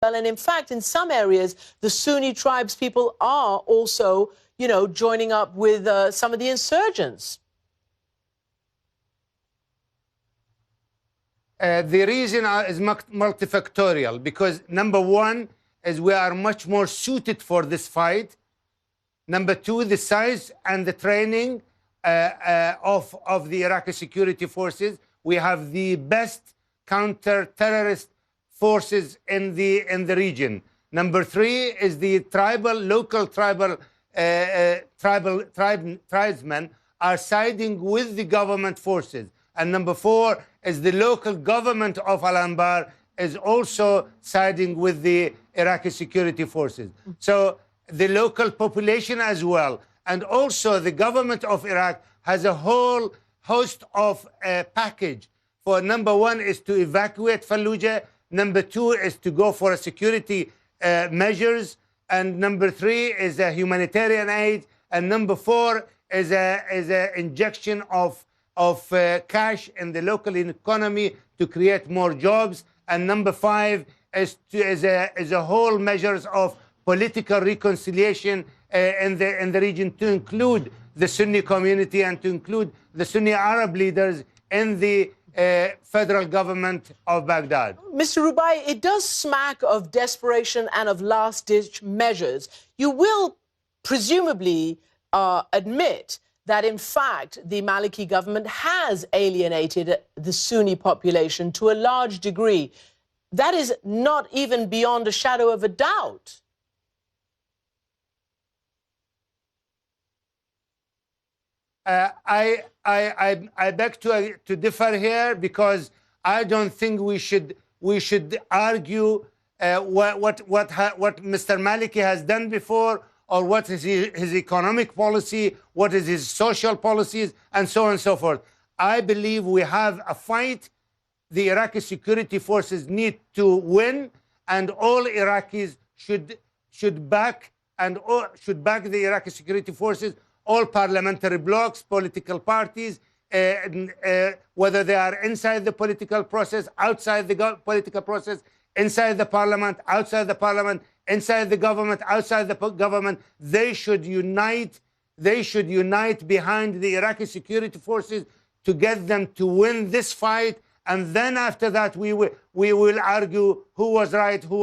And in fact, in some areas, the Sunni tribes people are also, joining up with some of the insurgents. The reason is multifactorial, because number one is we are much more suited for this fight. Number two, the size and the training of the Iraqi security forces. We have the best counter-terrorist forces in the region. Number three is the local tribesmen are siding with the government forces. And number four is the local government of Al-Anbar is also siding with the Iraqi security forces. So the local population as well, and also the government of Iraq has a whole host of package. For number one is to evacuate Fallujah. Number two is to go for security measures. And number three is a humanitarian aid. And number four is a injection of cash in the local economy to create more jobs. And number five is a whole measures of political reconciliation in the region, to include the Sunni community and to include the Sunni Arab leaders in the federal government of Baghdad. Mr. Rubai, it does smack of desperation and of last-ditch measures. You will presumably admit that, in fact, the Maliki government has alienated the Sunni population to a large degree. That is not even beyond a shadow of a doubt. I beg to differ here, because I don't think we should argue what Mr. Maliki has done before, or what is his economic policy, what is his social policies, and so on and so forth. I believe we have a fight the Iraqi security forces need to win, and all Iraqis should back the Iraqi security forces. All parliamentary blocs, political parties, whether they are inside the political process, outside the political process, inside the parliament, outside the parliament, inside the government, outside the government, they should unite. They should unite behind the Iraqi security forces to get them to win this fight. And then after that, we will argue who was right, who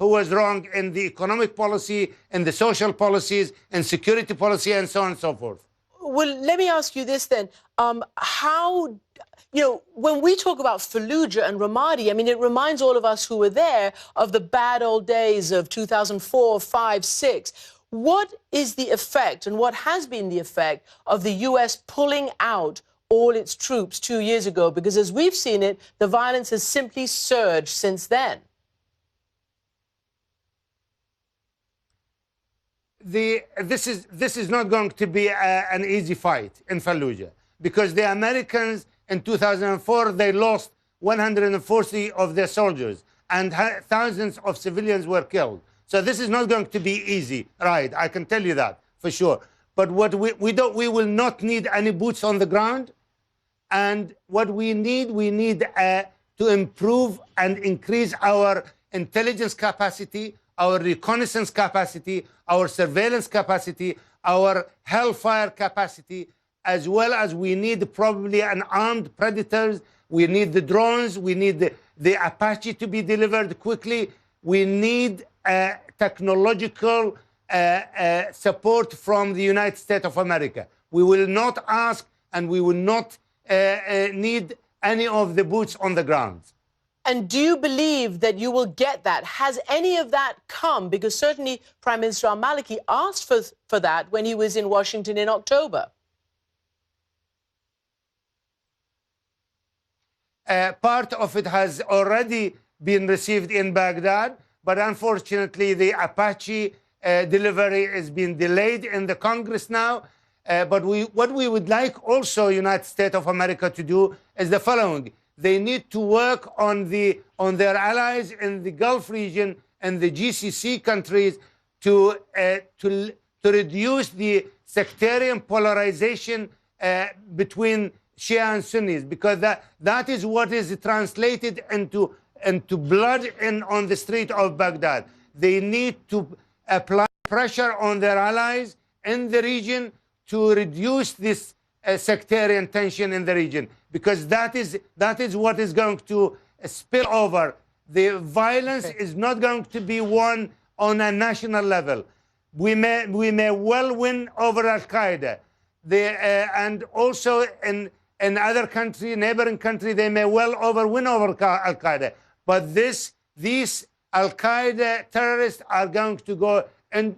was wrong in the economic policy, in the social policies, in security policy, and so on and so forth. Well, let me ask you this then. How, when we talk about Fallujah and Ramadi, I mean, it reminds all of us who were there of the bad old days of 2004, 5, 6. What is the effect, and what has been the effect, of the U.S. pulling out all its troops 2 years ago? Because as we've seen it, the violence has simply surged since then. This is not going to be an easy fight in Fallujah, because the Americans in 2004, they lost 140 of their soldiers, and thousands of civilians were killed. So this is not going to be easy, right? I can tell you that for sure. But what we will not need any boots on the ground. And what we need to improve and increase our intelligence capacity, our reconnaissance capacity, our surveillance capacity, our hellfire capacity, as well as we need probably an armed predators. We need the drones. We need the Apache to be delivered quickly. We need technological support from the United States of America. We will not ask, and we will not need any of the boots on the ground. And do you believe that you will get that? Has any of that come? Because certainly Prime Minister al-Maliki asked for that when he was in Washington in October. Part of it has already been received in Baghdad, but unfortunately the Apache delivery is being delayed in the Congress now. But what we would like also United States of America to do is the following. They need to work on their allies in the Gulf region and the GCC countries to reduce the sectarian polarization between Shia and Sunnis, because that is what is translated into into blood on the street of Baghdad. They need to apply pressure on their allies in the region to reduce this sectarian tension in the region, because that is what is going to spill over. The violence is not going to be won on a national level. We may well win over Al-Qaeda. And also in other countries, neighboring countries, they may well win over Al-Qaeda. But these Al-Qaeda terrorists are going to go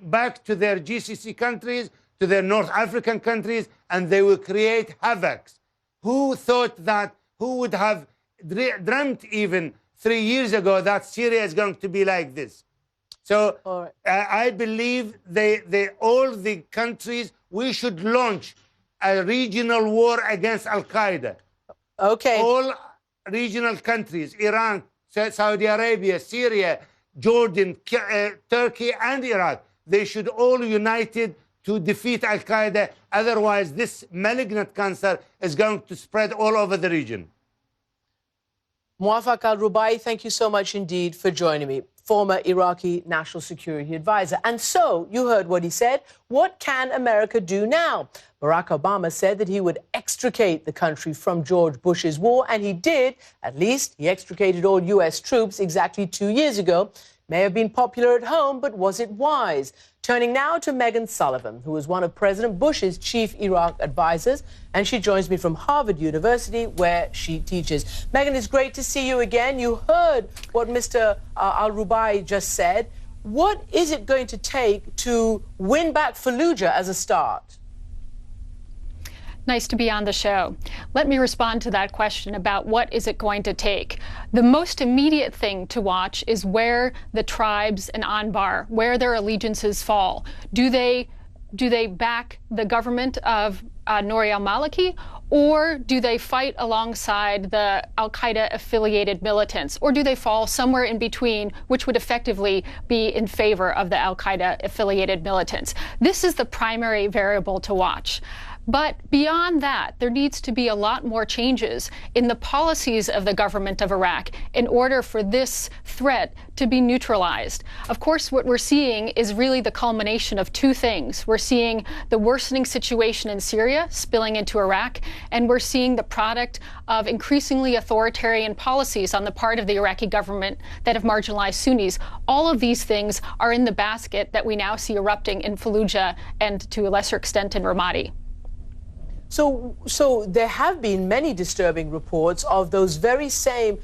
back to their GCC countries, to their North African countries, and they will create havoc. Who would have dreamt even 3 years ago that Syria is going to be like this? So I believe all the countries, we should launch a regional war against Al-Qaeda. Okay. All regional countries, Iran, Saudi Arabia, Syria, Jordan, Turkey, and Iraq, they should all united to defeat Al-Qaeda. Otherwise, this malignant cancer is going to spread all over the region. موفق الربيعي, thank you so much indeed for joining me, former Iraqi National Security Advisor. And so, you heard what he said. What can America do now? Barack Obama said that he would extricate the country from George Bush's war, and he did. At least he extricated all U.S. troops exactly 2 years ago. May have been popular at home, but was it wise? Turning now to Megan Sullivan, who was one of President Bush's chief Iraq advisors, and she joins me from Harvard University, where she teaches. Megan, it's great to see you again. You heard what Mr. al-Rubai just said. What is it going to take to win back Fallujah as a start? Nice to be on the show. Let me respond to that question about what is it going to take. The most immediate thing to watch is where the tribes in Anbar, where their allegiances fall. Do they back the government of Nouri al-Maliki, or do they fight alongside the al-Qaeda affiliated militants, or do they fall somewhere in between, which would effectively be in favor of the al-Qaeda affiliated militants? This is the primary variable to watch. But beyond that, there needs to be a lot more changes in the policies of the government of Iraq in order for this threat to be neutralized. Of course, what we're seeing is really the culmination of two things. We're seeing the worsening situation in Syria spilling into Iraq, and we're seeing the product of increasingly authoritarian policies on the part of the Iraqi government that have marginalized Sunnis. All of these things are in the basket that we now see erupting in Fallujah and to a lesser extent in Ramadi. So there have been many disturbing reports of those very same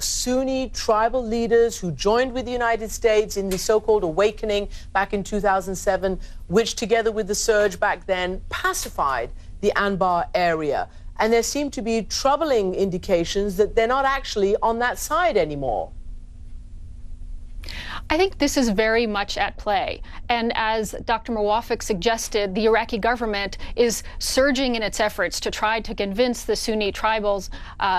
Sunni tribal leaders who joined with the United States in the so-called awakening back in 2007, which together with the surge back then pacified the Anbar area. And there seem to be troubling indications that they're not actually on that side anymore. I think this is very much at play. And as Dr. Muwafiq suggested, the Iraqi government is surging in its efforts to try to convince the Sunni tribals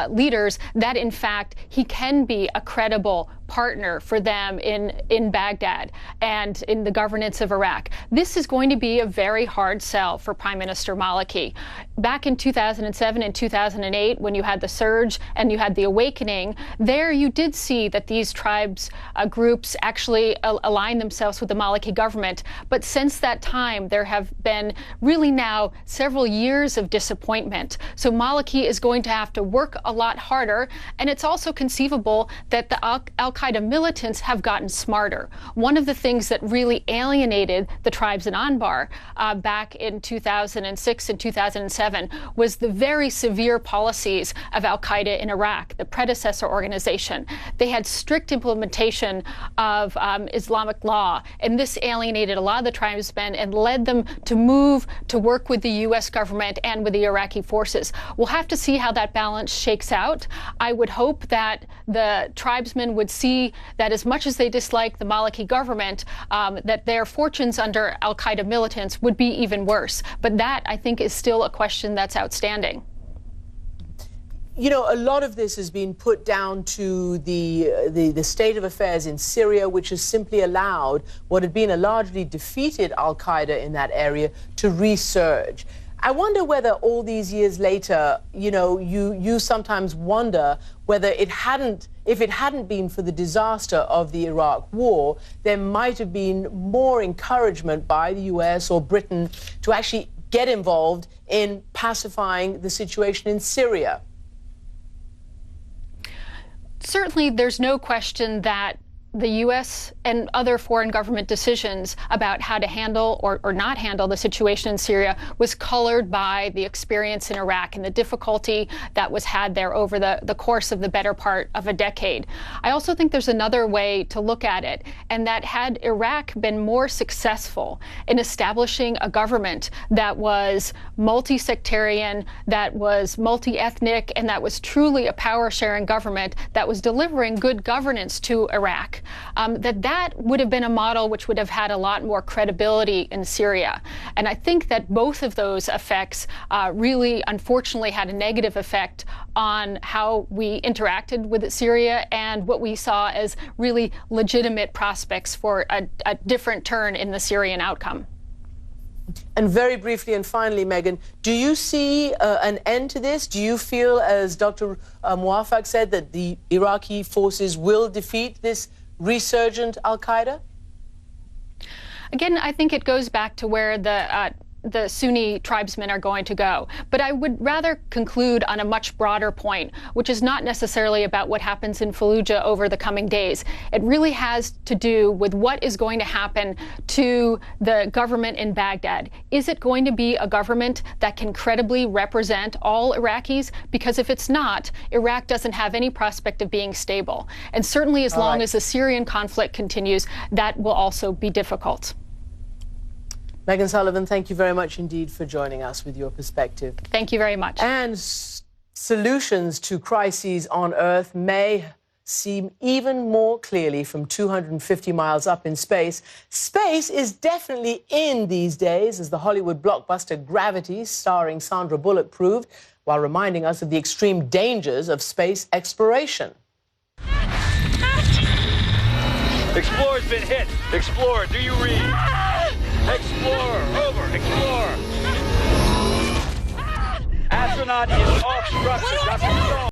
leaders that, in fact, he can be a credible partner for them in Baghdad and in the governance of Iraq. This is going to be a very hard sell for Prime Minister Maliki. Back in 2007 and 2008, when you had the surge and you had the awakening, there you did see that these tribes groups actually align themselves with the Maliki government. But since that time, there have been really now several years of disappointment. So Maliki is going to have to work a lot harder. And it's also conceivable that the al-Qaeda militants have gotten smarter. One of the things that really alienated the tribes in Anbar back in 2006 and 2007 was the very severe policies of al-Qaeda in Iraq, the predecessor organization. They had strict implementation of Islamic law, and this alienated a lot of the tribesmen and led them to move to work with the U.S. government and with the Iraqi forces. We'll have to see how that balance shakes out. I would hope that the tribesmen would see that as much as they dislike the Maliki government, that their fortunes under al-Qaeda militants would be even worse. But that, I think, is still a question that's outstanding. You know, a lot of this has been put down to the state of affairs in Syria, which has simply allowed what had been a largely defeated al-Qaeda in that area to resurge. I wonder whether all these years later, you know, you sometimes wonder whether if it hadn't been for the disaster of the Iraq War, there might have been more encouragement by the US or Britain to actually get involved in pacifying the situation in Syria. Certainly, there's no question that the U.S. and other foreign government decisions about how to handle or not handle the situation in Syria was colored by the experience in Iraq and the difficulty that was had there over the course of the better part of a decade. I also think there's another way to look at it, and that had Iraq been more successful in establishing a government that was multi-sectarian, that was multi-ethnic, and that was truly a power-sharing government that was delivering good governance to Iraq, that would have been a model which would have had a lot more credibility in Syria. And I think that both of those effects really, unfortunately, had a negative effect on how we interacted with Syria and what we saw as really legitimate prospects for a different turn in the Syrian outcome. And very briefly and finally, Megan, do you see an end to this? Do you feel, as Dr. Muwafaq said, that the Iraqi forces will defeat this resurgent al-Qaeda? Again, I think it goes back to where the Sunni tribesmen are going to go. But I would rather conclude on a much broader point, which is not necessarily about what happens in Fallujah over the coming days. It really has to do with what is going to happen to the government in Baghdad. Is it going to be a government that can credibly represent all Iraqis? Because if it's not, Iraq doesn't have any prospect of being stable. And certainly as long as the Syrian conflict continues, that will also be difficult. Megan Sullivan, thank you very much indeed for joining us with your perspective. Thank you very much. And solutions to crises on Earth may seem even more clearly from 250 miles up in space. Space is definitely in these days, as the Hollywood blockbuster Gravity, starring Sandra Bullock, proved, while reminding us of the extreme dangers of space exploration. Explorer's been hit. Explorer, do you read? Explorer, over. Explorer. Astronaut is off structure. Dr. Stone.